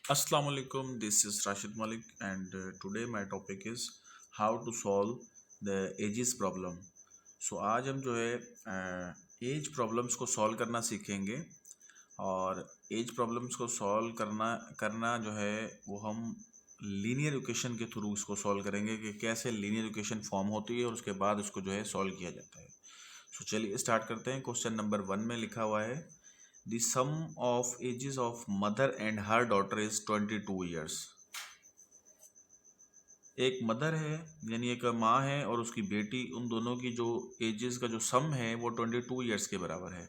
Assalamu alaikum, this is Rashid Malik, and today my topic is how to solve the ages problem. So आज हम जो है as problems को solve करना सीखेंगे। और एज प्रॉब्लम्स को सॉल्व करना करना जो है वो हम लीनियर इक्वेशन के थ्रू इसको सॉल्व करेंगे कि कैसे लीनियर इक्वेशन फॉर्म होती है और उसके बाद उसको जो है सॉल्व किया जाता है। सो चलिए स्टार्ट करते हैं। क्वेश्चन नंबर 1 में लिखा हुआ है The sum of ages of mother and her daughter is 22 years। एक मदर है यानी एक माँ है और उसकी बेटी, उन दोनों की जो एजेस का जो सम है वो 22 ईयर्स के बराबर है।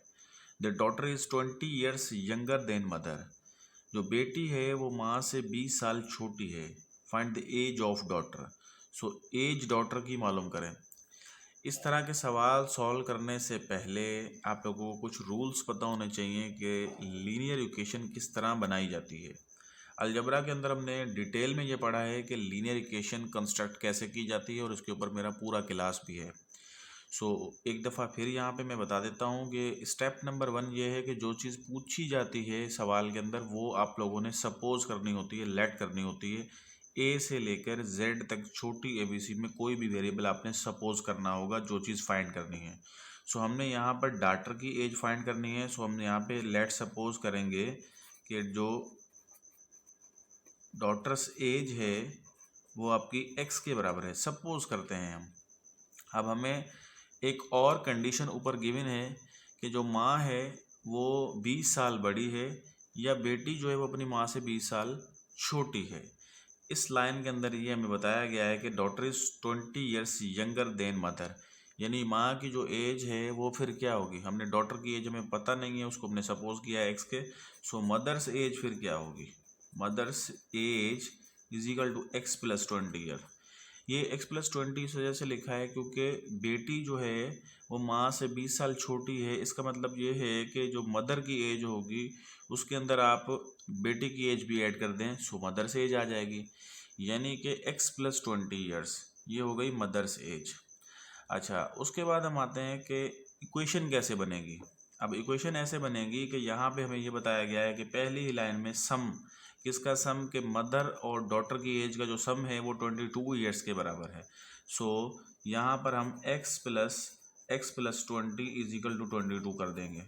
The daughter is 20 years younger than mother. जो बेटी है वो माँ से 20 साल छोटी है। Find the age of daughter. So age daughter की मालूम करें। इस तरह के सवाल सॉल्व करने से पहले आप लोगों को कुछ रूल्स पता होने चाहिए कि लीनियर इक्वेशन किस तरह बनाई जाती है। अलजबरा के अंदर हमने डिटेल में ये पढ़ा है कि लीनियर इक्वेशन कंस्ट्रक्ट कैसे की जाती है और उसके ऊपर मेरा पूरा क्लास भी है। सो एक दफ़ा फिर यहाँ पे मैं बता देता हूँ कि स्टेप नंबर 1 ये है कि जो चीज़ पूछी जाती है सवाल के अंदर वो आप लोगों ने सपोज करनी होती है, लेट करनी होती है। ए से लेकर जेड तक छोटी एबीसी में कोई भी वेरिएबल आपने सपोज करना होगा जो चीज़ फाइंड करनी है। सो हमने यहाँ पर डॉटर की एज फाइंड करनी है। सो हमने यहाँ पे लेट सपोज करेंगे कि जो डॉटर्स एज है वो आपकी एक्स के बराबर है, सपोज करते हैं हम। अब हमें एक और कंडीशन ऊपर गिवन है कि जो माँ है वो 20 साल बड़ी है या बेटी जो है वो अपनी माँ से 20 साल छोटी है। इस लाइन के अंदर ये हमें बताया गया है कि daughter is 20 years younger than mother, यानी माँ की जो एज है वो फिर क्या होगी। हमने डॉटर की एज हमें पता नहीं है, उसको हमने सपोज किया है एक्स के। सो मदर्स एज फिर क्या होगी। Mother's age is equal to X plus 20 year. ये एक्स प्लस 20 इस वजह से लिखा है क्योंकि बेटी जो है वो माँ से 20 साल छोटी है। इसका मतलब ये है कि जो मदर की एज होगी उसके अंदर आप बेटी की एज भी ऐड कर दें, सो मदर्स एज आ जाएगी। यानी कि एक्स प्लस 20 ईयर्स ये हो गई मदर्स एज। अच्छा, उसके बाद हम आते हैं कि इक्वेशन कैसे बनेगी। अब इक्वेशन ऐसे बनेगी कि यहाँ पे हमें ये बताया गया है कि पहली ही लाइन में सम, किसका सम, के मदर और डॉटर की एज का जो सम है वो 22 ईयर्स के बराबर है। सो यहाँ पर हम x plus 20 is equal to 22 कर देंगे।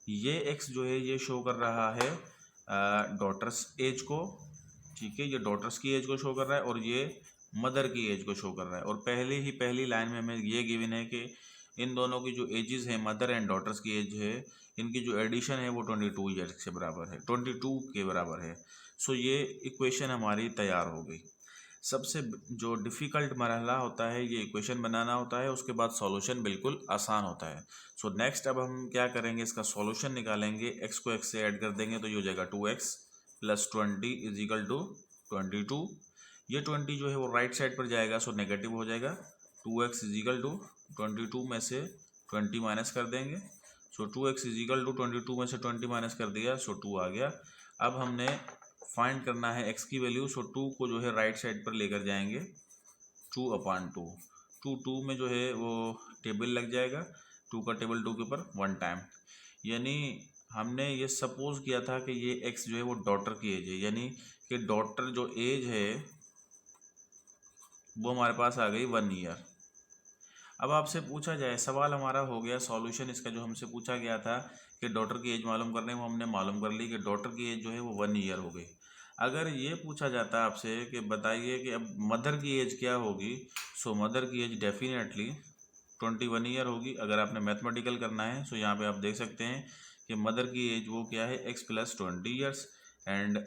ये x जो है ये शो कर रहा है डॉटर्स एज को, ठीक है, ये डॉटर्स की एज को शो कर रहा है और ये मदर की एज को शो कर रहा है। और पहली लाइन में हमें ये गिवन है कि इन दोनों की जो एजेस हैं, मदर एंड डॉटर्स की एज है, इनकी जो एडिशन है वो 22 ईयर्स के बराबर है, 22 के बराबर है। सो ये इक्वेशन हमारी तैयार हो गई। सबसे जो डिफ़िकल्ट मरहला होता है ये इक्वेशन बनाना होता है, उसके बाद सॉल्यूशन बिल्कुल आसान होता है। सो नेक्स्ट अब हम क्या करेंगे, इसका सॉल्यूशन निकालेंगे। एक्स को एक्स से ऐड कर देंगे तो ये हो जाएगा 2x plus 20 is equal to 22। ये 20 जो है वो राइट साइड पर जाएगा, सो नेगेटिव हो जाएगा। 2x इज इक्वल टू 22 में से 20 माइनस कर देंगे। सो 2x इज इक्वल टू 22 में से 20 माइनस कर दिया, सो 2 आ गया। अब हमने फाइंड करना है x की वैल्यू। सो 2 को जो है राइट साइड पर लेकर जाएंगे, 2/2। 2 में जो है वो टेबल लग जाएगा, 2 का टेबल 2 के ऊपर 1 टाइम। यानी हमने ये सपोज किया था कि ये x जो है वो डॉटर की एज है, यानी कि डॉटर जो एज है वो हमारे पास आ गई 1 ईयर। अब आपसे पूछा जाए, सवाल हमारा हो गया सॉल्यूशन इसका, जो हमसे पूछा गया था कि डॉटर की एज मालूम करने, वो हमने मालूम कर ली कि डॉटर की एज जो है वो 1 ईयर हो गई। अगर ये पूछा जाता आपसे कि बताइए कि अब मदर की एज क्या होगी, सो मदर की एज डेफिनेटली 21 ईयर होगी। अगर आपने मैथमेटिकल करना है सो यहाँ पे आप देख सकते हैं कि मदर की एज वो क्या है, x plus 20 years, and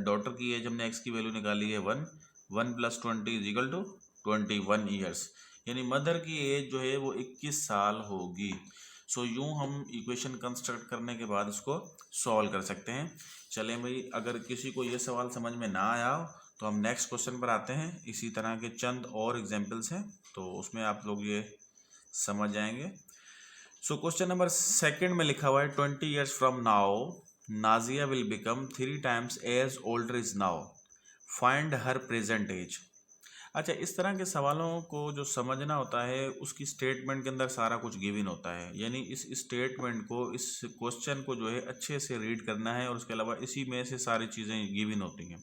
daughter की एज हमने x की वैल्यू निकाली है 1। 1 plus 20 is equal to 21 years, यानी मदर की एज जो है वो 21 साल होगी। सो यूँ हम इक्वेशन कंस्ट्रक्ट करने के बाद इसको सॉल्व कर सकते हैं। चलें भाई, अगर किसी को ये सवाल समझ में ना आया हो तो हम नेक्स्ट क्वेश्चन पर आते हैं। इसी तरह के चंद और एग्जांपल्स हैं तो उसमें आप लोग ये समझ जाएंगे। सो क्वेश्चन नंबर 2 में लिखा हुआ है 20 years from now Nazia will become 3 times age older is now, find her present age. अच्छा, इस तरह के सवालों को जो समझना होता है उसकी स्टेटमेंट के अंदर सारा कुछ गिवन होता है, यानी इस स्टेटमेंट को, इस क्वेश्चन को जो है अच्छे से रीड करना है और उसके अलावा इसी में से सारी चीज़ें गिवन होती हैं।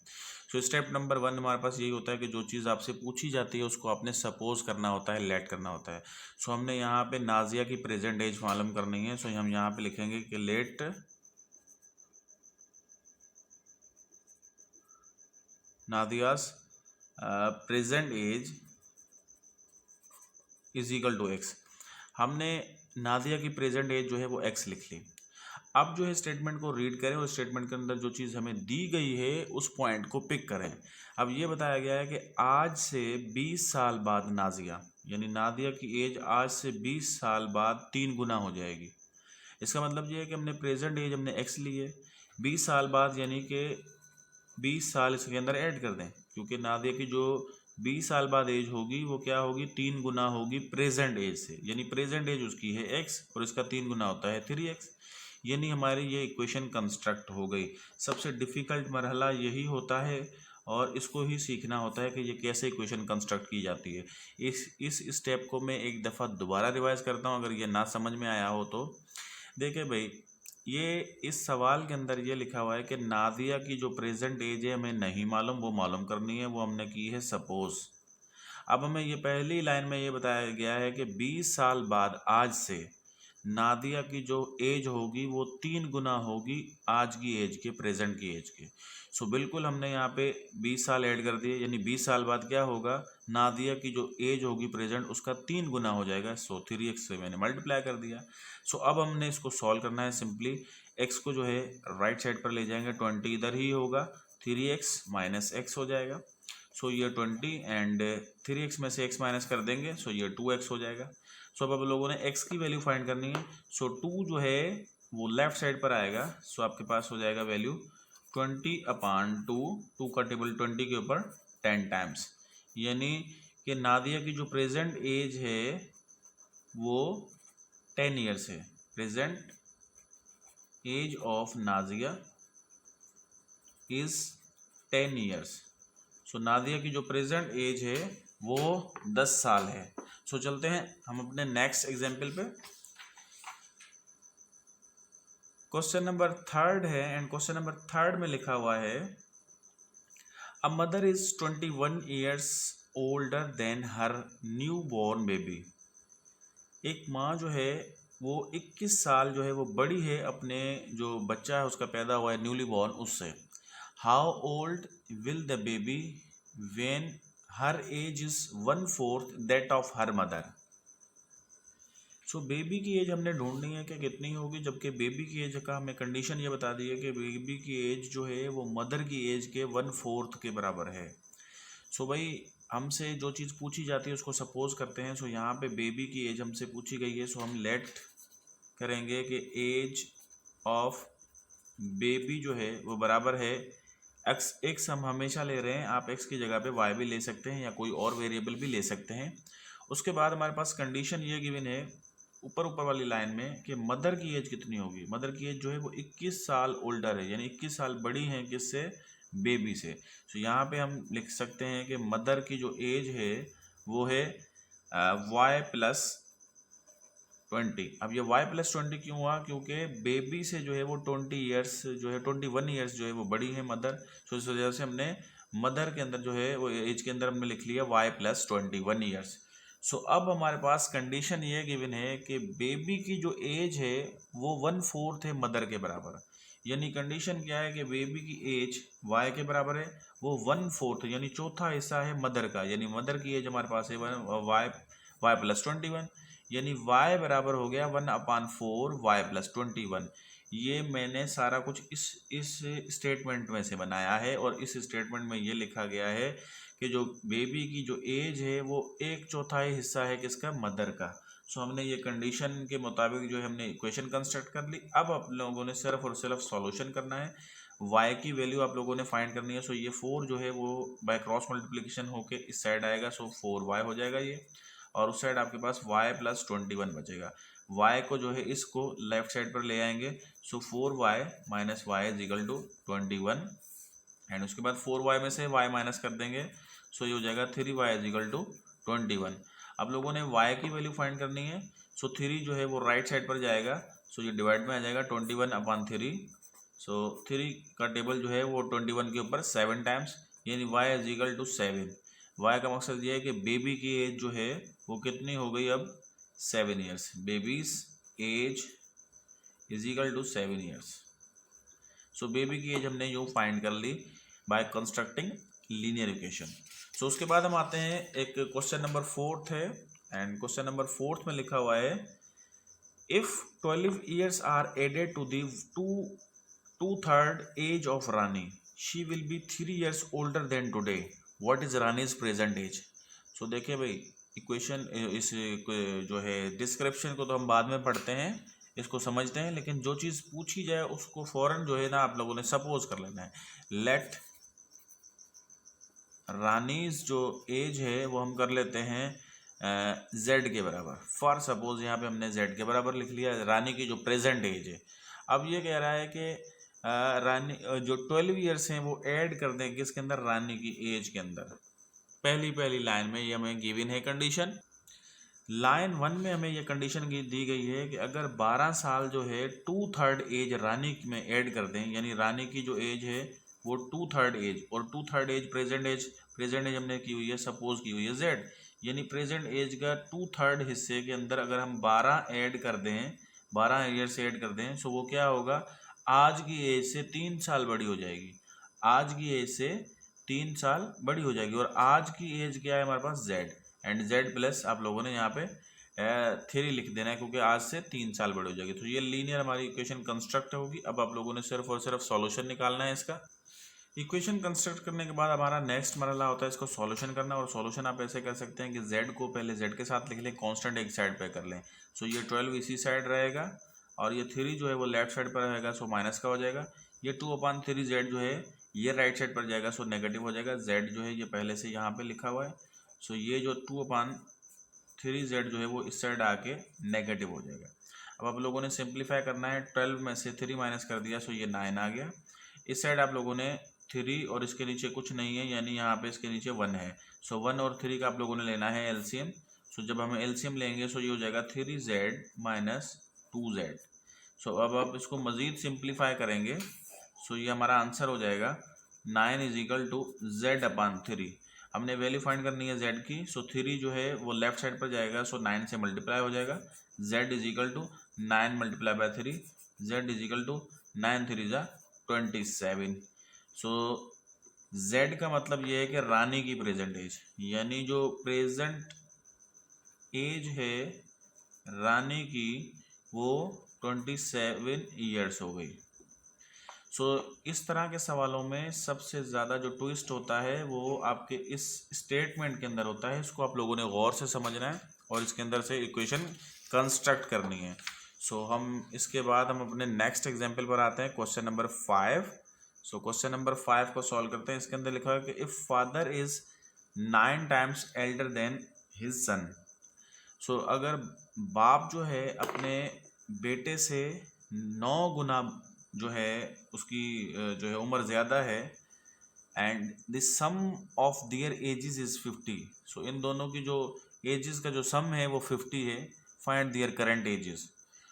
सो स्टेप नंबर 1 हमारे पास यही होता है कि जो चीज़ आपसे पूछी जाती है उसको आपने सपोज करना होता है, लेट करना होता है। सो हमने यहाँ पे नाजिया की प्रेजेंट एज मालूम करनी है। सो हम यहाँ पे लिखेंगे कि let Nadia's present age is equal to x. हमने नादिया की प्रेजेंट एज जो है वो एक्स लिख ली। अब जो है स्टेटमेंट को रीड करें और स्टेटमेंट के अंदर जो चीज़ हमें दी गई है उस पॉइंट को पिक करें। अब ये बताया गया है कि आज से 20 साल बाद नाजिया, यानी नादिया की एज आज से 20 साल बाद 3 गुना हो जाएगी। इसका मतलब ये है कि हमने प्रेजेंट एज हमने एक्स ली है, 20 साल बाद यानी कि 20 साल इसके अंदर ऐड कर दें, क्योंकि नादिया की जो 20 साल बाद एज होगी वो क्या होगी, 3 गुना होगी प्रेजेंट एज से, यानी प्रेजेंट एज उसकी है एक्स और इसका 3 गुना होता है 3x। यानी हमारी ये इक्वेशन कंस्ट्रक्ट हो गई। सबसे डिफ़िकल्ट मरहला यही होता है और इसको ही सीखना होता है कि ये कैसे इक्वेशन कंस्ट्रक्ट की जाती है। इस स्टेप को मैं एक दफ़ा दोबारा रिवाइज करता हूँ, अगर ये ना समझ में आया हो तो। देखिए भाई, ये इस सवाल के अंदर ये लिखा हुआ है कि नादिया की जो प्रेजेंट एज है हमें नहीं मालूम, वो मालूम करनी है, वो हमने की है सपोज। अब हमें ये पहली लाइन में ये बताया गया है कि 20 साल बाद आज से नादिया की जो एज होगी वो 3 गुना होगी आज की एज के, प्रेजेंट की एज के। सो बिल्कुल हमने यहाँ पे 20 साल ऐड कर दिए, यानी 20 साल बाद क्या होगा, नादिया की जो एज होगी प्रेजेंट उसका 3 गुना हो जाएगा। सो 3x से मैंने मल्टीप्लाई कर दिया। सो अब हमने इसको सॉल्व करना है। सिंपली x को जो है राइट साइड पर ले जाएंगे, 20 इधर ही होगा, 3x माइनस एक्स हो जाएगा। सो ये 20 एंड 3x में से x माइनस कर देंगे, सो ये 2x हो जाएगा। सो अब लोगों ने x की वैल्यू फाइंड करनी है। सो 2 जो है वो लेफ्ट साइड पर आएगा। सो आपके पास हो जाएगा वैल्यू 20/2, 2 का टेबल 20 के ऊपर 10 टाइम्स, यानी कि नादिया की जो प्रेजेंट एज है वो 10 ईयर्स है। Present age of Nazia is 10 years. So Nadia की जो प्रेजेंट एज है वो 10 साल है। सो चलते हैं हम अपने नेक्स्ट एग्जाम्पल पे। क्वेश्चन नंबर 3 है एंड क्वेश्चन नंबर 3 में लिखा हुआ है, a mother is 21 years older then her new born baby. एक माँ जो है वो 21 साल जो है वो बड़ी है अपने जो बच्चा है उसका पैदा हुआ है न्यूली बॉर्न उससे। How old will the baby when her age is 1/4 that of her mother. So baby की एज हमने ढूंढनी है कि कितनी होगी, जबकि बेबी की एज का हमें कंडीशन ये बता दी है कि बेबी की एज जो है वो मदर की एज के 1/4 के बराबर है। सो भाई हमसे जो चीज़ पूछी जाती है उसको सपोज करते हैं। सो यहाँ पे बेबी की एज हमसे पूछी गई है, सो हम लेट करेंगे कि एज ऑफ बेबी जो है वो बराबर है एक्स हम हमेशा ले रहे हैं, आप एक्स की जगह पे वाई भी ले सकते हैं या कोई और वेरिएबल भी ले सकते हैं। उसके बाद हमारे पास कंडीशन ये गिवन है ऊपर वाली लाइन में कि मदर की एज कितनी होगी। मदर की एज जो है वो 21 साल ओल्डर है, यानी 21 साल बड़ी है किससे, बेबी से। तो यहाँ पे हम लिख सकते हैं कि मदर की जो एज है वो है y+20। अब ये y+20 क्यों हुआ, क्योंकि बेबी से जो है वो 20 ईयर्स जो है 21 ईयर्स जो है वो बड़ी है मदर। तो इस वजह से हमने मदर के अंदर जो है वो एज के अंदर हमने लिख लिया y+21 ईयर्स। सो अब हमारे पास कंडीशन ये गिवन है कि बेबी की जो एज है वो 1/4 है मदर के बराबर। यानी कंडीशन क्या है कि बेबी की एज y के बराबर है, वो 1/4 यानी चौथा हिस्सा है मदर का, यानी मदर की एज हमारे पास है y+21, यानी y बराबर हो गया 1/4 y+21। ये मैंने सारा कुछ इस स्टेटमेंट में से बनाया है और इस स्टेटमेंट में ये लिखा गया है कि जो बेबी की जो एज है वो 1/4 हिस्सा है किसका, मदर का। सो हमने ये कंडीशन के मुताबिक जो है हमने इक्वेशन कंस्ट्रक्ट कर ली। अब आप लोगों ने सिर्फ और सिर्फ सॉल्यूशन करना है, y की वैल्यू आप लोगों ने फाइंड करनी है। सो ये 4 जो है वो बाय क्रॉस मल्टीप्लिकेशन होके इस साइड आएगा, सो 4y हो जाएगा ये, और उस साइड आपके पास y+21 बचेगा। y को जो है इसको लेफ्ट साइड पर ले आएंगे, सो 4y - y = 21। एंड उसके बाद 4y में से y माइनस कर देंगे, सो ये हो जाएगा 3y इज इक्वल टू 21। आप लोगों ने y की वैल्यू फाइंड करनी है, सो 3 जो है वो राइट साइड पर जाएगा, सो ये डिवाइड में आ जाएगा 21/3। सो 3 का टेबल जो है वो 21 के ऊपर 7 टाइम्स, यानी y is equal to 7। y का मकसद ये है कि बेबी की एज जो है वो कितनी हो गई अब 7 years. Baby's age is equal to 7 years. So baby की एज हमने यूँ फाइंड कर ली by constructing linear equation. So उसके बाद हम आते हैं, एक क्वेश्चन नंबर 4 है, एंड क्वेश्चन नंबर 4 में लिखा हुआ है if 12 years are added to the 2/3 age of Rani, she will be 3 years older than today, what is Rani's present age. So देखिए भाई, इक्वेशन इस जो है डिस्क्रिप्शन को तो हम बाद में पढ़ते हैं, इसको समझते हैं, लेकिन जो चीज़ पूछी जाए उसको फौरन जो है ना आप लोगों ने सपोज कर लेना है। लेट रानीज जो एज है वो हम कर लेते हैं जेड के बराबर। फॉर सपोज यहाँ पे हमने जेड के बराबर लिख लिया रानी की जो प्रेजेंट एज है। अब ये कह रहा है कि रानी जो 12 ईयर्स हैं वो ऐड कर दें किसके अंदर, रानी की एज के अंदर। पहली लाइन में ये हमें गिवन है कंडीशन। लाइन 1 में हमें ये कंडीशन दी गई है कि अगर 12 साल जो है 2/3 एज रानी में ऐड कर दें, यानी रानी की जो एज है वो 2/3 एज, और 2/3 एज प्रेजेंट एज हमने की हुई है, सपोज की हुई है जेड, यानी प्रेजेंट एज का 2/3 हिस्से के अंदर अगर हम 12 ऐड कर दें, 12 ईयर से ऐड कर दें, सो वो क्या होगा, आज की एज से 3 साल बड़ी हो जाएगी। आज की एज से 3 साल बड़ी हो जाएगी, और आज की एज क्या है हमारे पास जेड, एंड जेड प्लस आप लोगों ने यहाँ पे 3 लिख देना है, क्योंकि आज से 3 साल बड़ी हो जाएगी। तो ये लीनियर हमारी इक्वेशन कंस्ट्रक्ट होगी। अब आप लोगों ने सिर्फ और सिर्फ सॉल्यूशन निकालना है इसका। इक्वेशन कंस्ट्रक्ट करने के बाद हमारा नेक्स्ट मरहला होता है इसको सॉल्यूशन करना, और सॉल्यूशन आप ऐसे कर सकते हैं कि z को पहले z के साथ लिख लें, कांस्टेंट एक साइड पे कर लें, सो ये 12 इसी साइड रहेगा, और ये 3 जो है वो लेफ्ट साइड पर रहेगा, सो माइनस का हो जाएगा। ये 2/3 जो है ये राइट साइड पर जाएगा, सो नेगेटिव हो जाएगा। z जो है ये पहले से यहाँ पे लिखा हुआ है, सो ये जो 2/3 जो है वो इस साइड आके नेगेटिव हो जाएगा। अब आप लोगों ने सिंप्लीफाई करना है, 12 में से 3 माइनस कर दिया, सो ये 9 आ गया। इस साइड आप लोगों ने 3 और इसके नीचे कुछ नहीं है, यानी यहाँ पे इसके नीचे 1 है, सो 1 और 3 का आप लोगों ने लेना है एलसीएम। सो जब हम एलसीएम लेंगे सो ये हो जाएगा 3z माइनस 2z। सो अब आप इसको मज़ीद सिंप्लीफाई करेंगे, सो ये हमारा आंसर हो जाएगा 9 इज इक्वल टू z/3। हमने वैल्यू फाइंड करनी है z की, सो 3 जो है वो लेफ्ट साइड पर जाएगा, सो 9 से मल्टीप्लाई हो जाएगा, z is equal to 9 multiply by 3, z is equal to 9 3 जा 27। सो z का मतलब ये है कि रानी की प्रेजेंट एज, यानी जो प्रेजेंट एज है रानी की वो 27 ईयर्स हो गई। सो इस तरह के सवालों में सबसे ज़्यादा जो ट्विस्ट होता है वो आपके इस स्टेटमेंट के अंदर होता है, इसको आप लोगों ने गौर से समझना है और इसके अंदर से इक्वेशन कंस्ट्रक्ट करनी है। सो हम इसके बाद हम अपने नेक्स्ट एग्जाम्पल पर आते हैं, question number 5। So question number 5 को सॉल्व करते हैं। इसके अंदर लिखा है कि if father is 9 times elder than his son. So अगर बाप जो है अपने बेटे से 9 गुना जो है उसकी जो है उम्र ज़्यादा है, and the sum of their ages is 50। So इन दोनों की जो एजेस का जो सम है वो 50 है। Find their current ages.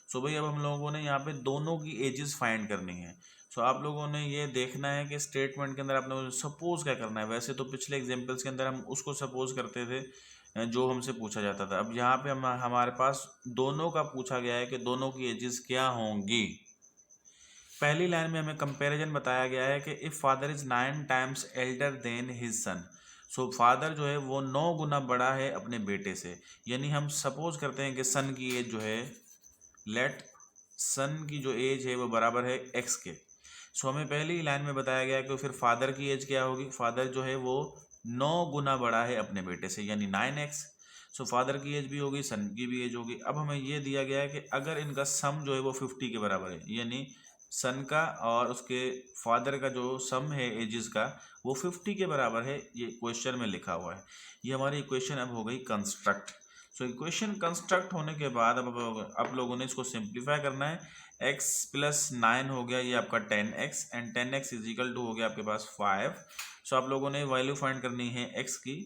So भाई अब हम लोगों ने यहाँ पे दोनों की एजेस फाइंड करनी है। सो आप लोगों ने ये देखना है कि स्टेटमेंट के अंदर आप लोगों ने सपोज क्या करना है। वैसे तो पिछले एग्जाम्पल्स के अंदर हम उसको सपोज करते थे जो हमसे पूछा जाता था। अब यहाँ पे हमारे पास दोनों का पूछा गया है कि दोनों की एजेस क्या होंगी। पहली लाइन में हमें कंपैरिजन बताया गया है कि if father is 9 times elder than his son. So father जो है वो 9 गुना बड़ा है अपने बेटे से, यानी हम सपोज करते हैं कि सन की एज जो है, लेट सन की जो एज है वो बराबर है x के। सो हमें पहली लाइन में बताया गया कि फिर फादर की एज क्या होगी। फादर जो है वो 9 गुना बड़ा है अपने बेटे से, यानी 9x। सो फादर की एज भी होगी, सन की भी एज होगी। अब हमें ये दिया गया है कि अगर इनका सम जो है वो 50 के बराबर है, यानी सन का और उसके फादर का जो सम है एजेस का वो 50 के बराबर है, ये क्वेश्चन में लिखा हुआ है। ये हमारी इक्वेशन अब हो गई कंस्ट्रक्ट। सो इक्वेशन कंस्ट्रक्ट होने के बाद अब आप लोगों ने इसको सिंप्लीफाई करना है। x प्लस 9 हो गया ये आपका 10x and 10x is equal to हो गया आपके पास 5। सो आप लोगों ने वैल्यू फाइंड करनी है x की।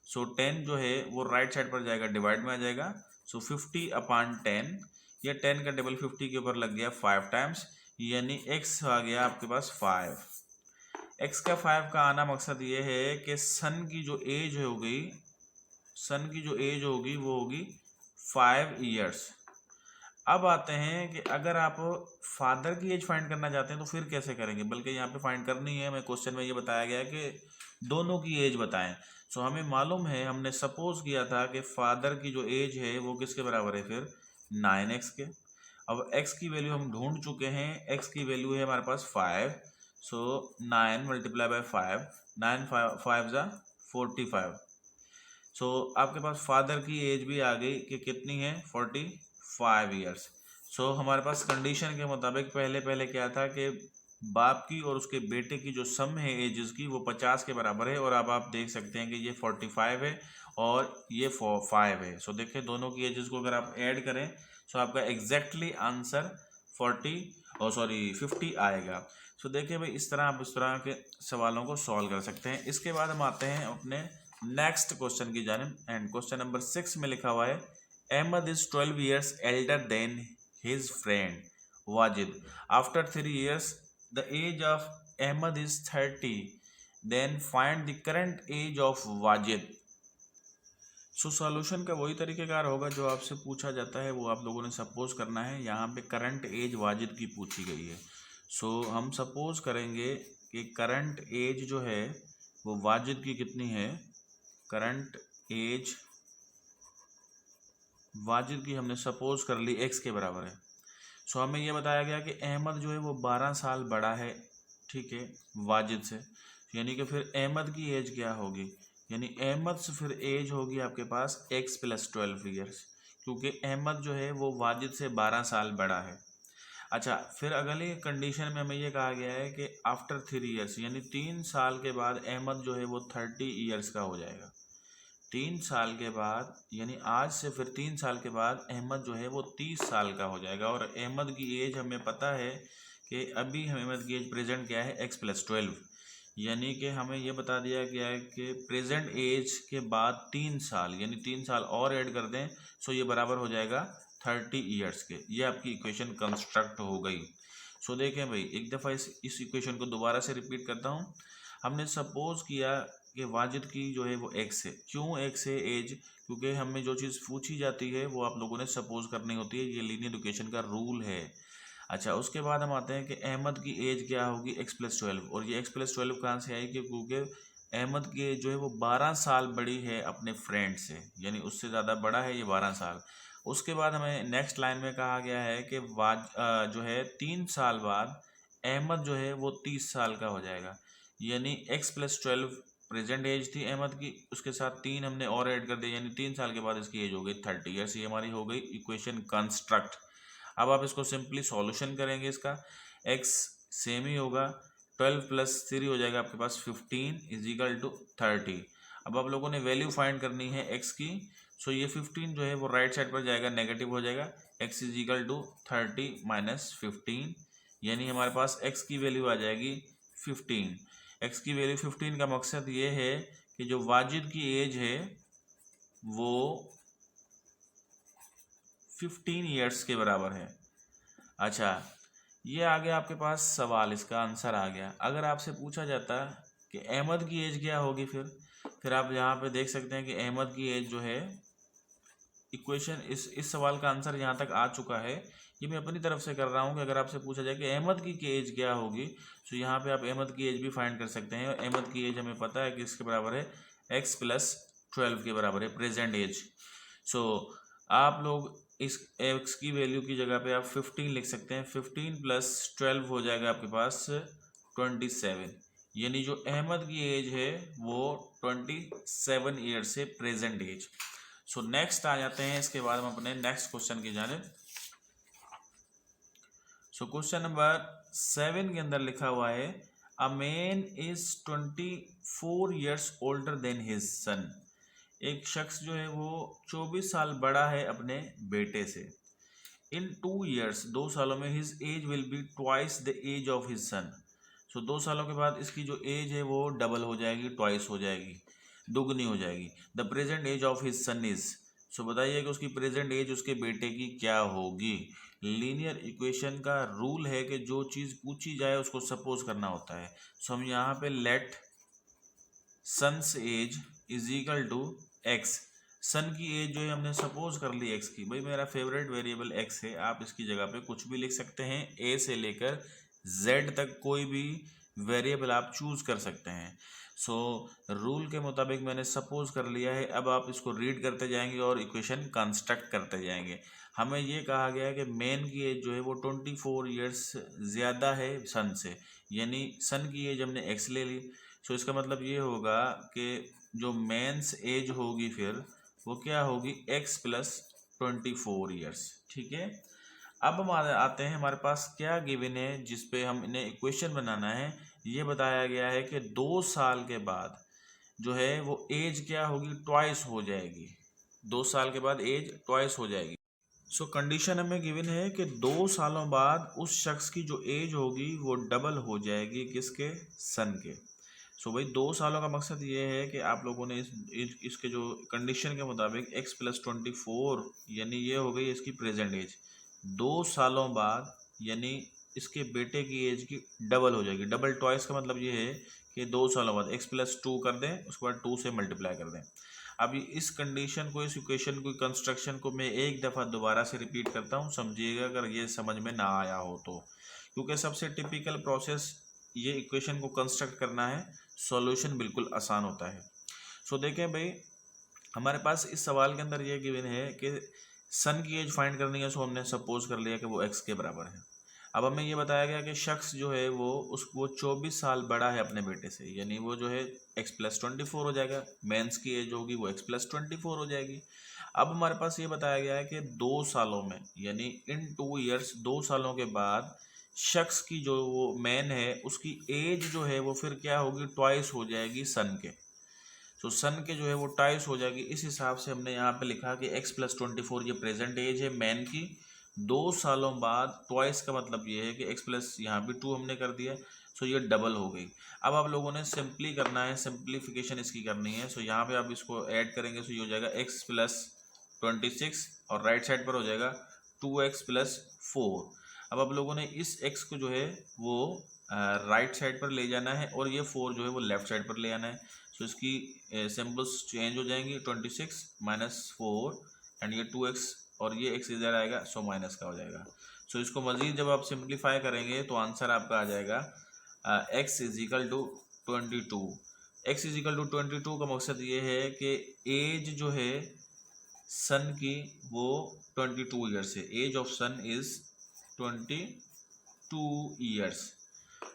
सो 10 जो है वो राइट साइड पर जाएगा, डिवाइड में आ जाएगा। सो 50/10, ये 10 का टेबल 50 के ऊपर लग गया 5 टाइम्स, यानी x आ गया आपके पास 5। x का 5 का आना मकसद ये है कि सन की जो एज होगी, सन की जो एज होगी वो होगी 5 ईयर्स। अब आते हैं कि अगर आप फादर की एज फाइंड करना चाहते हैं तो फिर कैसे करेंगे, बल्कि यहाँ पे फाइंड करनी है। मैं क्वेश्चन में ये बताया गया है कि दोनों की एज बताएं। सो हमें मालूम है, हमने सपोज किया था कि फादर की जो एज है वो किसके बराबर है, फिर 9x के। अब x की वैल्यू हम ढूंढ चुके हैं, x की वैल्यू है हमारे पास 5। सो 9 मल्टीप्लाई बाय 5, 9 5 जा 45। सो आपके पास फादर की एज भी आ गई कि कितनी है, 45 ईयर्स। सो हमारे पास कंडीशन के मुताबिक पहले क्या था कि बाप की और उसके बेटे की जो सम है एजेस की वो 50 के बराबर है। और अब आप देख सकते हैं कि ये 45 है और ये 5 है। सो देखिए दोनों की एजेस को अगर आप ऐड करें सो आपका एग्जैक्टली आंसर 50 आएगा। सो देखिए भाई, इस तरह के सवालों को सॉल्व कर सकते हैं। इसके बाद हम आते हैं अपने नेक्स्ट क्वेश्चन की जानिब, एंड क्वेश्चन नंबर 6 में लिखा हुआ है Ahmad is 12 years elder than his friend Wajid. After 3 years the age of Ahmad is 30, then find the current age of Wajid. So solution का वही तरीकेकार होगा जो आपसे पूछा जाता है, वो आप लोगों ने सपोज करना है। यहाँ पे करंट एज वाजिद की पूछी गई है। सो हम सपोज करेंगे कि करंट एज जो है वो वाजिद की कितनी है, करंट एज वाजिद की हमने सपोज कर ली x के बराबर है। सो हमें ये बताया गया कि अहमद जो है वो 12 साल बड़ा है, ठीक है, वाजिद से। यानी कि फिर अहमद की एज क्या होगी, यानी अहमद से फिर एज होगी आपके पास x प्लस 12 ईयर्स, क्योंकि अहमद जो है वो वाजिद से 12 साल बड़ा है। अच्छा, फिर अगली कंडीशन में हमें ये कहा गया है कि आफ्टर 3 ईयर्स, यानी 3 साल के बाद अहमद जो है वो 30 ईयर्स का हो जाएगा। 3 साल के बाद, यानी आज से फिर 3 साल के बाद अहमद जो है वो 30 साल का हो जाएगा। और अहमद की एज हमें पता है कि अभी अहमद की एज प्रेजेंट क्या है, x प्लस 12, यानी कि हमें ये बता दिया गया है कि प्रेजेंट एज के बाद 3 साल, यानी 3 साल और ऐड कर दें सो ये बराबर हो जाएगा 30 ईयर्स के। ये आपकी इक्वेशन कंस्ट्रक्ट हो गई। सो देखें भाई, एक दफ़ा इस इक्वेशन को दोबारा से रिपीट करता हूँ। हमने सपोज किया कि वाजिद की जो है वो x है। क्यों x है एज, क्योंकि हमें जो चीज़ पूछी जाती है वो आप लोगों ने सपोज करनी होती है, ये लीनियर एजुकेशन का रूल है। अच्छा, उसके बाद हम आते हैं कि अहमद की एज क्या होगी, x प्लस 12। और ये x प्लस 12 कहाँ से आई, क्योंकि अहमद की एज जो है वो 12 साल बड़ी है अपने फ्रेंड से, यानी उससे ज़्यादा बड़ा है ये 12 साल। उसके बाद हमें नेक्स्ट लाइन में कहा गया है कि जो है 3 साल बाद अहमद जो है वो 30 साल का हो जाएगा, यानी x प्लस 12 प्रेजेंट एज थी अहमद की, उसके साथ 3 हमने और ऐड कर दिया, यानी 3 साल के बाद इसकी एज हो गई 30 ईयर्स। ये हमारी हो गई इक्वेशन कंस्ट्रक्ट। अब आप इसको सिंपली सॉल्यूशन करेंगे, इसका x सेम ही होगा, 12 प्लस 3 हो जाएगा आपके पास 15 इज इक्वल टू 30। अब आप लोगों ने वैल्यू फाइंड करनी है x की। सो ये 15 जो है वो राइट साइड पर जाएगा, नेगेटिव हो जाएगा, x is equal to 30 minus 15, यानी हमारे पास x की वैल्यू आ जाएगी 15। x की वैल्यू 15 का मकसद ये है कि जो वाजिद की एज है वो 15 ईयर्स के बराबर है। अच्छा, ये आ गया आपके पास सवाल, इसका आंसर आ गया। अगर आपसे पूछा जाता कि अहमद की एज क्या होगी, फिर आप यहाँ पे देख सकते हैं कि अहमद की एज जो है, इक्वेशन इस सवाल का आंसर यहाँ तक आ चुका है। ये मैं अपनी तरफ से कर रहा हूँ कि अगर आपसे पूछा जाए कि अहमद की एज क्या होगी, तो यहाँ पे आप अहमद की एज भी फाइंड कर सकते हैं। अहमद की एज हमें पता है कि इसके बराबर है x प्लस 12 के बराबर है प्रेजेंट एज। सो आप लोग इस x की वैल्यू की जगह पे आप 15 लिख सकते हैं। 15 प्लस 12 हो जाएगा आपके पास 27, यानी जो अहमद की एज है वो 27 ईयर्स है प्रेजेंट एज। सो नेक्स्ट आ जाते हैं, इसके बाद हम अपने नेक्स्ट क्वेश्चन की जानिब। सो क्वेश्चन नंबर 7 के अंदर लिखा हुआ है a man is 24 years older then his सन, एक शख्स जो है वो 24 साल बड़ा है अपने बेटे से। इन 2 years, 2 सालों में his age will be twice the age of his son. So 2 सालों के बाद इसकी जो एज है वो डबल हो जाएगी, ट्वाइस हो जाएगी, दुगनी हो जाएगी। The present age of his son is, so बताइए कि उसकी प्रेजेंट एज उसके बेटे की क्या होगी। लीनियर इक्वेशन का रूल है कि जो चीज़ पूछी जाए उसको सपोज करना होता है। सो हम यहाँ पे let son's age is equal to x. Son की एज जो है हमने सपोज कर ली एक्स की। भाई मेरा फेवरेट वेरिएबल एक्स है, आप इसकी जगह पे कुछ भी लिख सकते हैं, ए से लेकर जेड तक कोई भी वेरिएबल आप चूज कर सकते हैं। सो रूल के मुताबिक मैंने सपोज कर लिया है। अब आप इसको रीड करते जाएंगे और इक्वेशन कंस्ट्रक्ट करते जाएंगे। हमें ये कहा गया है कि मैन की एज जो है वो 24 ईयर्स ज़्यादा है सन से, यानी सन की एज हमने एक्स ले ली। सो इसका मतलब ये होगा कि जो मेंस एज होगी फिर वो क्या होगी, एक्स प्लस 24 ईयर्स। ठीक है, अब हम आते हैं हमारे पास क्या गिवन है जिस पे हम इन्हें इक्वेशन बनाना है। ये बताया गया है कि 2 साल के बाद जो है वो एज क्या होगी, ट्वाइस हो जाएगी। 2 साल के बाद एज ट्वाइस हो जाएगी। सो कंडीशन हमें गिवन है कि 2 सालों बाद उस शख्स की जो एज होगी वो डबल हो जाएगी, किसके, सन के। सो भाई 2 सालों का मकसद ये है कि आप लोगों ने इसके जो कंडीशन के मुताबिक x प्लस 24, यानी ये हो गई इसकी प्रेजेंट एज। 2 सालों बाद यानी इसके बेटे की एज की डबल हो जाएगी। डबल ट्वाइस का मतलब ये है कि 2 सालों बाद x प्लस 2 कर दें, उसके बाद 2 से मल्टीप्लाई कर दें। अभी इस कंडीशन को, इस इक्वेशन को, कंस्ट्रक्शन को मैं एक दफ़ा दोबारा से रिपीट करता हूँ, समझिएगा अगर ये समझ में ना आया हो तो। क्योंकि सबसे टिपिकल प्रोसेस ये इक्वेशन को कंस्ट्रक्ट करना है, सॉल्यूशन बिल्कुल आसान होता है। सो देखें भाई, हमारे पास इस सवाल के अंदर ये गिवन है कि सन की एज फाइंड करनी है। सो हमने सपोज कर लिया कि वो एक्स के बराबर है। अब हमें ये बताया गया कि शख्स जो है वो 24 साल बड़ा है अपने बेटे से, यानी वो जो है एक्स प्लस 24 हो जाएगा। मेंस की एज होगी वो एक्स प्लस 24 हो जाएगी। अब हमारे पास ये बताया गया है कि 2 सालों में, यानी इन 2 years, 2 सालों के बाद शख्स की जो वो मैन है उसकी एज जो है वो फिर क्या होगी, ट्वाइस हो जाएगी सन के। तो सन के जो है वो ट्वाइस हो जाएगी। इस हिसाब से हमने यहाँ पे लिखा कि x प्लस 24 ये प्रेजेंट एज है मैन की। 2 सालों बाद ट्वाइस का मतलब ये है कि x प्लस यहाँ भी 2 हमने कर दिया। सो ये डबल हो गई। अब आप लोगों ने सिंपली करना है, सिंप्लीफिकेशन इसकी करनी है। सो यहाँ पे आप इसको ऐड करेंगे, सो ये हो जाएगा x प्लस 26 और राइट साइड पर हो जाएगा 2x प्लस 4। अब आप लोगों ने इस x को जो है वो राइट साइड पर ले जाना है और ये 4 जो है वो लेफ्ट साइड पर ले आना है। सो इसकी सिंबल्स चेंज हो जाएंगी, 26 माइनस 4 एंड ये 2x और ये x इधर आएगा, सो माइनस का हो जाएगा। सो इसको मज़ीद जब आप सिंप्लीफाई करेंगे तो आंसर आपका आ जाएगा x is equal to 22। x is equal to 22 का मकसद ये है कि एज जो है सन की वो 22 ईयर्स है। Age of son is 22 years.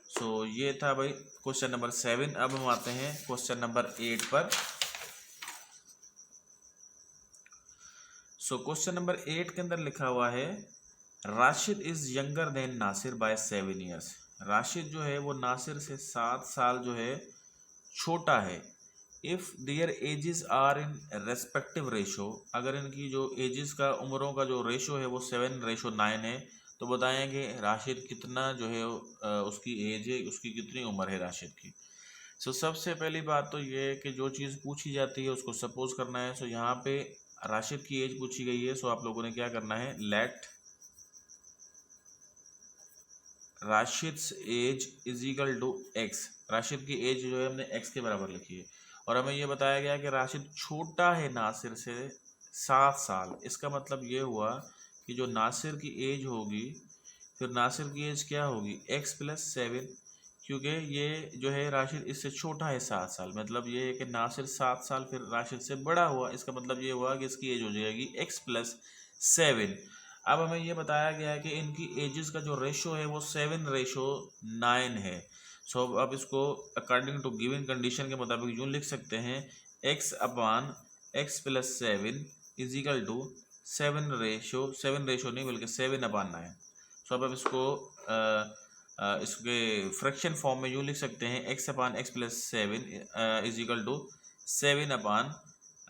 So ये था भाई क्वेश्चन नंबर 7। अब हम आते हैं क्वेश्चन नंबर 8 पर। सो क्वेश्चन नंबर 8 के अंदर लिखा हुआ है Rashid is younger than Nasir by 7 years. Rashid जो है वो नासिर से 7 साल जो है छोटा है। If their ages are in respective ratio, अगर इनकी जो एजेस का, उम्रों का जो रेशो है वो 7:9 है, तो बताएंगे राशिद कितना जो है उसकी एज है, उसकी कितनी उम्र है राशिद की। सो सबसे पहली बात तो ये है कि जो चीज़ पूछी जाती है उसको सपोज करना है। सो यहाँ पे राशिद की एज पूछी गई है। सो आप लोगों ने क्या करना है, let Rashid's age is equal to x. Rashid की एज जो है हमने एक्स के बराबर लिखी है और हमें ये बताया गया कि राशिद छोटा है नासिर से 7 साल। इसका मतलब ये हुआ कि जो नासिर की एज होगी, फिर नासिर की एज क्या होगी, x प्लस 7, क्योंकि ये जो है राशिद इससे छोटा है 7 साल। मतलब ये है कि नासिर 7 साल फिर राशिद से बड़ा हुआ। इसका मतलब ये हुआ कि इसकी एज हो जाएगी x प्लस 7। अब हमें ये बताया गया है कि इनकी एजेस का जो रेशो है वो 7:9 है। सो अब इसको अकॉर्डिंग टू गिवन कंडीशन के मुताबिक यूँ लिख सकते हैं, x upon x plus 7 is equal to 7 ratio नहीं बल्कि 7/9। सो अब इसको इसके फ्रैक्शन फॉर्म में यूँ लिख सकते हैं, x upon x plus 7 is equal to 7/9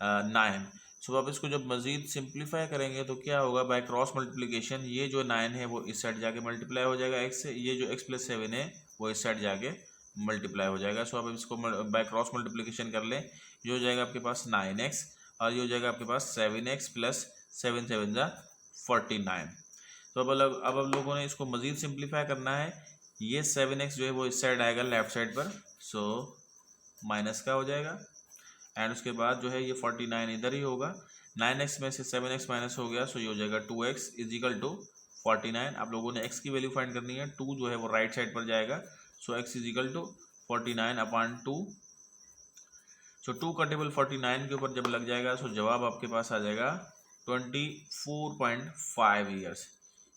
9। So अब इसको जब मज़ीद सिंप्लीफाई करेंगे तो क्या होगा, बाय क्रॉस मल्टीप्लिकेशन ये जो 9 है वो इस साइड जाके मल्टीप्लाई हो जाएगा x से, ये जो x + 7 है वो इस साइड जाके मल्टीप्लाई हो जाएगा। सो अब इसको बाय क्रॉस मल्टीप्लिकेशन कर लें, ये हो जाएगा आपके पास 9x और ये हो जाएगा आपके पास 7x प्लस 7 7 = 49। तो अब लोगों ने इसको मज़ीद सिंप्लीफाई करना है, ये 7x जो है वो इस साइड आएगा लेफ्ट साइड पर, सो माइनस का हो जाएगा एंड उसके बाद जो है ये 49 इधर ही होगा। 9x में से 7x माइनस हो गया, सो ये हो जाएगा 2x = 49। आप लोगों ने x की वैल्यू फाइंड करनी है, 2 जो है वो राइट साइड पर जाएगा, सो x = 49/2। सो 2 का टेबल 49 के ऊपर जब लग जाएगा सो जवाब आपके पास आ जाएगा 24.5 ईयर्स।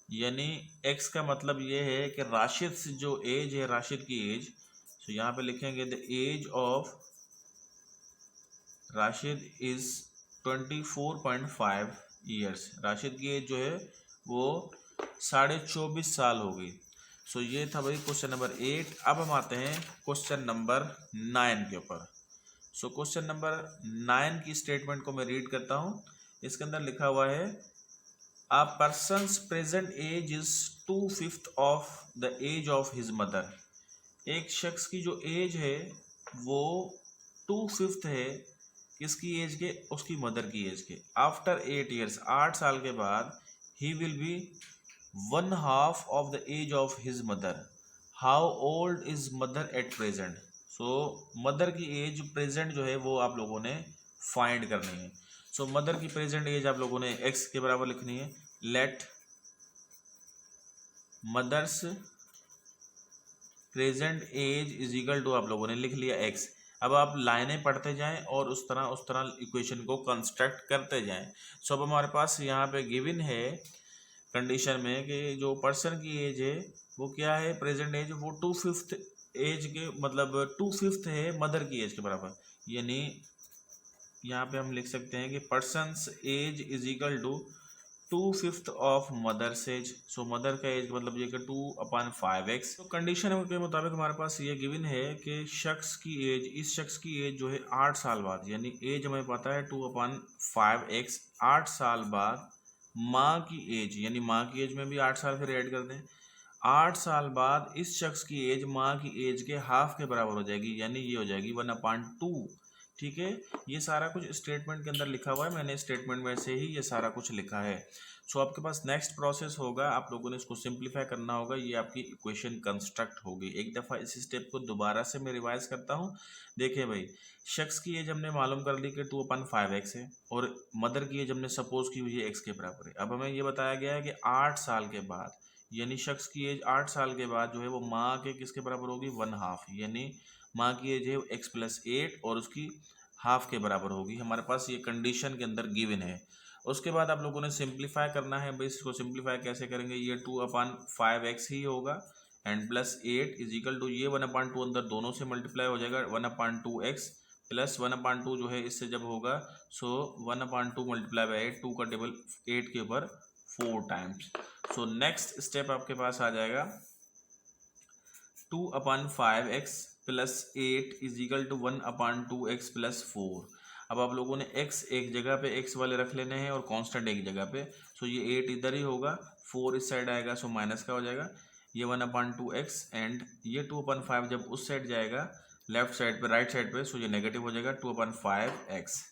यानी x का मतलब ये है कि राशिद जो एज है, राशिद की एज, सो यहाँ पे लिखेंगे the age of Rashid is 24.5 years. Rashid की एज जो है वो 24.5 साल हो गई। सो ये था भाई क्वेश्चन नंबर 8। अब हम आते हैं क्वेश्चन नंबर 9 के ऊपर। सो क्वेश्चन नंबर 9 की स्टेटमेंट को मैं रीड करता हूँ। इसके अंदर लिखा हुआ है a person's present age is 2/5 of the age of his mother. एक शख्स की जो एज है वो 2/5 है किसकी एज के, उसकी मदर की एज के। आफ्टर 8 ईयर्स, 8 साल के बाद, he will be 1/2 of the age of his mother. How old is mother at present. So mother की एज प्रेजेंट जो है वो आप लोगों ने फाइंड करनी है। सो मदर की प्रेजेंट एज आप लोगों ने x के बराबर लिखनी है। लेट मदर्स प्रेजेंट एज = आप लोगों ने लिख लिया x। अब आप लाइनें पढ़ते जाएं और उस तरह इक्वेशन को कंस्ट्रक्ट करते जाएं। सो अब हमारे पास यहाँ पे गिवन है कंडीशन में कि जो पर्सन की एज है वो क्या है, प्रेजेंट एज वो 2/5 एज के, मतलब 2/5 है मदर की एज के बराबर। यानी यहाँ पे हम लिख सकते हैं कि person's age = 2/5 of mother's age. So mother का एज मतलब ये कि 2/5x। तो कंडीशन के मुताबिक हमारे पास ये गिवन है कि शख्स की एज, इस शख्स की एज जो है 8 साल बाद, यानी एज हमें पता है 2/5x, 8 साल बाद माँ की एज, यानी माँ की एज में भी 8 साल फिर ऐड कर दें, 8 साल बाद इस शख्स की एज माँ की एज के हाफ के बराबर हो जाएगी, यानी ये हो जाएगी 1/2। ठीक है, ये सारा कुछ स्टेटमेंट के अंदर लिखा हुआ है, मैंने स्टेटमेंट में से ही ये सारा कुछ लिखा है। सो आपके पास नेक्स्ट प्रोसेस होगा, आप लोगों ने इसको सिंप्लीफाई करना होगा, ये आपकी इक्वेशन कंस्ट्रक्ट होगी। एक दफ़ा इस स्टेप को दोबारा से मैं रिवाइज करता हूँ। देखिए भाई, शख्स की एज हमने मालूम कर ली कि 2/5x है और मदर की एज हमने सपोज की हुई है x के बराबर है। अब हमें ये बताया गया है कि 8 साल के बाद, यानी शख्स की एज 8 साल के बाद जो है वो माँ के किसके बराबर होगी, 1/2, यानी माँ की एज है x + 8 और उसकी हाफ के बराबर होगी। हमारे पास ये कंडीशन के अंदर गिवन है। उसके बाद आप लोगों ने सिंप्लीफाई करना है। भाई इसको सिंप्लीफाई कैसे करेंगे, ये 2/5x ही होगा एंड प्लस 8 = ये 1/2 अंदर दोनों से मल्टीप्लाई हो जाएगा, 1/2x प्लस 1/2 जो है इससे जब होगा सो 1/2 × 8, 2 का टेबल 8 के ऊपर 4 टाइम्स। सो नेक्स्ट स्टेप आपके पास आ जाएगा 2/5x प्लस 8 = 1/2x प्लस 4। अब आप लोगों ने x एक जगह पे x वाले रख लेने हैं और कांस्टेंट एक जगह पे। सो ये 8 इधर ही होगा, 4 इस साइड आएगा, सो माइनस का हो जाएगा, ये 1/2x एंड ये 2/5 जब उस साइड जाएगा लेफ्ट साइड पे, राइट साइड पे, सो ये नेगेटिव हो जाएगा 2/5x।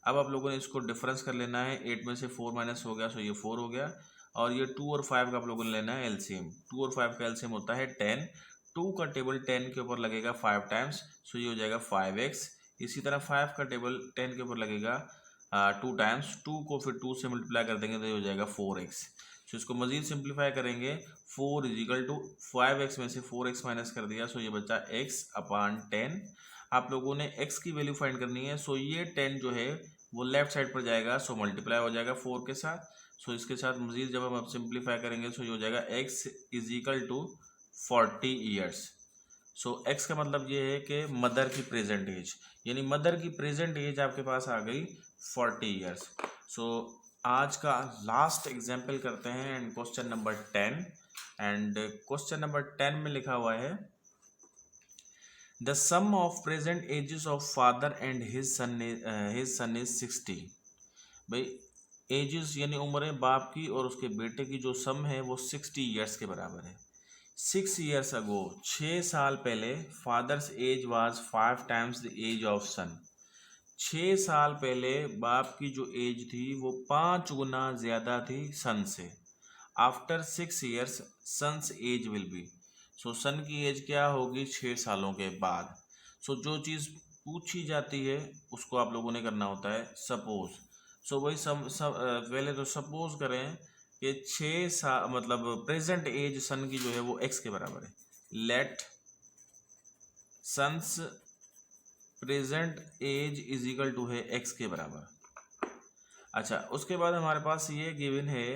अब आप लोगों ने इसको डिफरेंस कर लेना है, 8 में से 4 माइनस हो गया, सो ये 4 हो गया और ये 2 और 5 का आप लोगों ने लेना है एलसीएम। 2 और 5 का एलसीएम होता है 10, 2 का टेबल 10 के ऊपर लगेगा 5 टाइम्स, सो ये हो जाएगा 5x। इसी तरह 5 का टेबल 10 के ऊपर लगेगा 2 टाइम्स, 2 को फिर 2 से मल्टीप्लाई कर देंगे तो ये हो जाएगा 4x। सो इसको मजीद सिंप्लीफाई करेंगे, 4 = 5x में से 4x माइनस कर दिया, सो ये बचा x/10। आप लोगों ने x की वैल्यू फाइंड करनी है। सो ये 10 जो है वो लेफ्ट साइड पर जाएगा, सो मल्टीप्लाई हो जाएगा 4 के साथ। सो इसके साथ मजीद जब हम सिंप्लीफाई करेंगे सो ये हो जाएगा x = 40 ईयर्स। सो x का मतलब ये है कि मदर की प्रेजेंट एज, यानी मदर की प्रेजेंट एज आपके पास आ गई 40 ईयर्स। सो आज का लास्ट एग्जाम्पल करते हैं and question number 10। And question number 10 में लिखा हुआ है the sum of present ages of father and his son is 60। भाई एजेस यानी उम्रें बाप की और उसके बेटे की जो सम है वो 60 ईयर्स के बराबर है। 6 ईयर्स अगो, 6 साल पहले, father's age was 5 times the age of son. 6 साल पहले बाप की जो एज थी वो 5 गुना ज़्यादा थी सन से। After 6 years son's age will be, so son की एज क्या होगी 6 सालों के बाद। सो जो चीज़ पूछी जाती है उसको आप लोगों ने करना होता है सपोज। सो वही पहले तो सपोज करें कि 6 साल मतलब प्रेजेंट एज सन की जो है वो एक्स के बराबर है। Let son's present age is equal to है एक्स के बराबर। अच्छा, उसके बाद हमारे पास ये गिवन है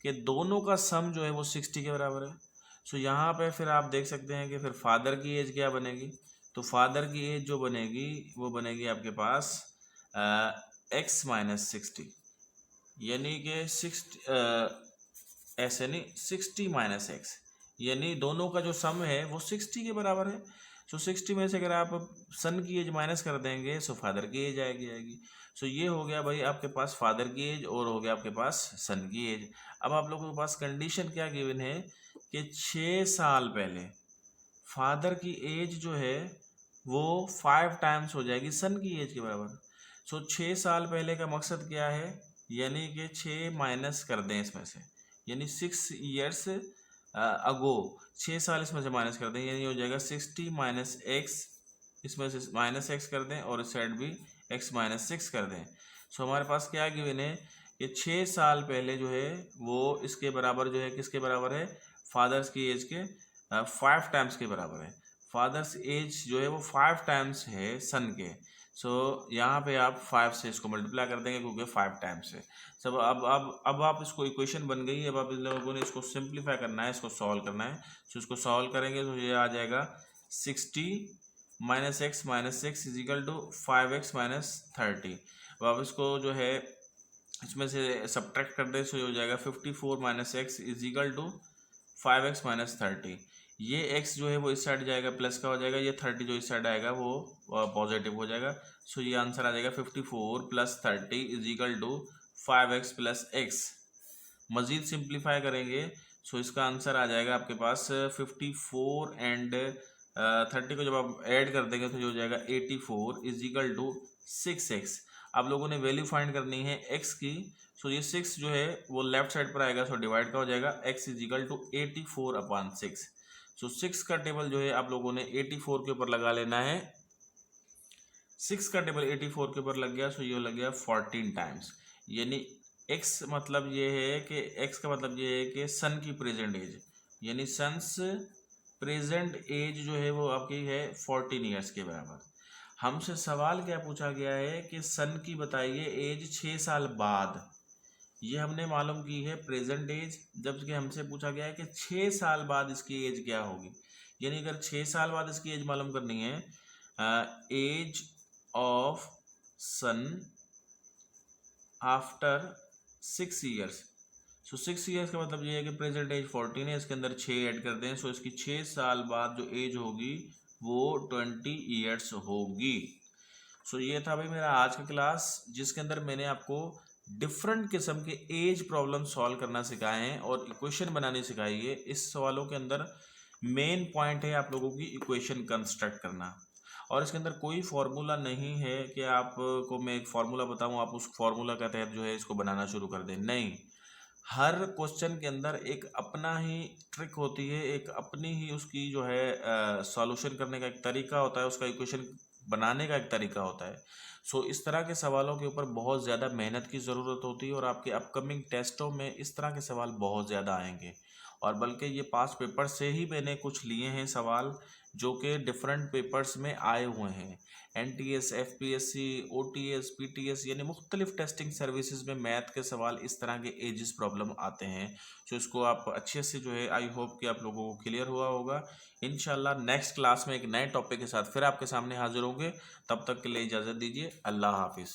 कि दोनों का सम जो है वो 60 के बराबर है। सो यहाँ पे फिर आप देख सकते हैं कि फिर फादर की एज क्या बनेगी। तो फादर की एज जो बनेगी वो बनेगी आपके पास एक्स माइनस 60, यानी कि 60 ऐसे नहीं 60 माइनस एक्स, यानी दोनों का जो सम है वो 60 के बराबर है। सो 60 में से अगर आप सन की एज माइनस कर देंगे सो फादर की एज आएगी। सो ये हो गया भाई आपके पास फादर की एज और हो गया आपके पास सन की एज। अब आप लोगों के पास कंडीशन क्या गिवन है कि 6 साल पहले फादर की एज जो है वो 5 टाइम्स हो जाएगी सन की एज के बराबर। सो 6 साल पहले का मकसद क्या है, यानी कि 6 माइनस कर दें इसमें से, यानी 6 ईयर्स अगो 6 साल इसमें से माइनस कर दें, यानी हो जाएगा 60 माइनस एक्स, इसमें से माइनस एक्स कर दें और इस साइड भी एक्स माइनस 6 कर दें। सो हमारे पास क्या गिवन है कि 6 साल पहले जो है वो इसके बराबर जो है किसके बराबर है, फादर्स की एज के 5 टाइम्स के बराबर है। फादर्स एज जो है वो 5 टाइम्स है सन के। सो यहाँ पे आप 5 से इसको मल्टीप्लाई कर देंगे क्योंकि 5 टाइम्स है। सब अब आप इसको इक्वेशन बन गई। अब आप इन लोगों ने इसको सिंप्लीफाई करना है, इसको सॉल्व करना है। सो इसको सॉल्व करेंगे तो ये आ जाएगा 60 minus X minus 6 is equal to 5x minus 30। अब आप इसको जो है इसमें से सब्ट्रैक्ट कर दें सो ये हो जाएगा 54 minus X is equal to 5x minus 30। ये x जो है वो इस साइड जाएगा प्लस का हो जाएगा, ये 30 जो इस साइड आएगा वो पॉजिटिव हो जाएगा। सो ये आंसर आ जाएगा 54 plus 30 is equal to 5x plus X. मज़ीद सिंप्लीफाई करेंगे सो इसका आंसर आ जाएगा आपके पास 54 एंड 30 को जब आप ऐड कर देंगे तो जो हो जाएगा 84 इज इक्वल टू 6x। आप लोगों ने वैल्यू फाइंड करनी है x की। सो ये 6 जो है वो लेफ्ट साइड पर आएगा, सो डिवाइड का हो जाएगा x इज इक्वल टू 84/6। सो 6 का टेबल जो है आप लोगों ने 84 के ऊपर लगा लेना है। 6 का टेबल 84 के ऊपर लग गया सो ये लग गया 14 टाइम्स, यानी x मतलब ये है कि x का मतलब ये है कि सन की प्रेजेंट एज, यानी सन्स प्रेजेंट एज जो है वो आपकी है 14 ईयर्स के बराबर। हमसे सवाल क्या पूछा गया है कि सन की बताइए एज 6 साल बाद। ये हमने मालूम की है प्रेजेंट एज, जबकि हमसे पूछा गया है कि 6 साल बाद इसकी एज क्या होगी। यानी अगर 6 साल बाद इसकी एज मालूम करनी है, age of son after 6 years. So 6 years का मतलब ये है कि प्रेजेंट एज 14 है, इसके अंदर 6 ऐड कर दें सो इसकी 6 साल बाद जो एज होगी वो 20 ईयर्स होगी। सो ये था भाई मेरा आज का क्लास, जिसके अंदर मैंने आपको डिफरेंट किस्म के एज प्रॉब्लम सॉल्व करना सिखाए हैं और इक्वेशन बनानी सिखाई है। इस सवालों के अंदर मेन पॉइंट है आप लोगों की इक्वेशन कंस्ट्रक्ट करना, और इसके अंदर कोई फार्मूला नहीं है कि आपको मैं एक फार्मूला बताऊं आप उस फार्मूला का तहत जो है इसको बनाना शुरू कर दें। नहीं, हर क्वेश्चन के अंदर एक अपना ही ट्रिक होती है, एक अपनी ही उसकी जो है सॉल्यूशन करने का एक तरीका होता है, उसका इक्वेशन बनाने का एक तरीका होता है। सो इस तरह के सवालों के ऊपर बहुत ज़्यादा मेहनत की ज़रूरत होती है और आपके अपकमिंग टेस्टों में इस तरह के सवाल बहुत ज़्यादा आएंगे। और बल्कि ये पास पेपर से ही मैंने कुछ लिए हैं सवाल जो कि डिफरेंट पेपर्स में आए हुए हैं। NTS, FPSC, OTS, PTS यानी मुख्तलिफ टेस्टिंग सर्विसेज में मैथ के सवाल इस तरह के एजिस प्रॉब्लम आते हैं। सो इसको आप अच्छे से जो है आई होप कि आप लोगों को क्लियर हुआ होगा। इंशाल्लाह नेक्स्ट क्लास में एक नए टॉपिक के साथ फिर आपके सामने हाजिर होंगे। तब तक के लिए इजाज़त दीजिए। अल्लाह हाफिज़।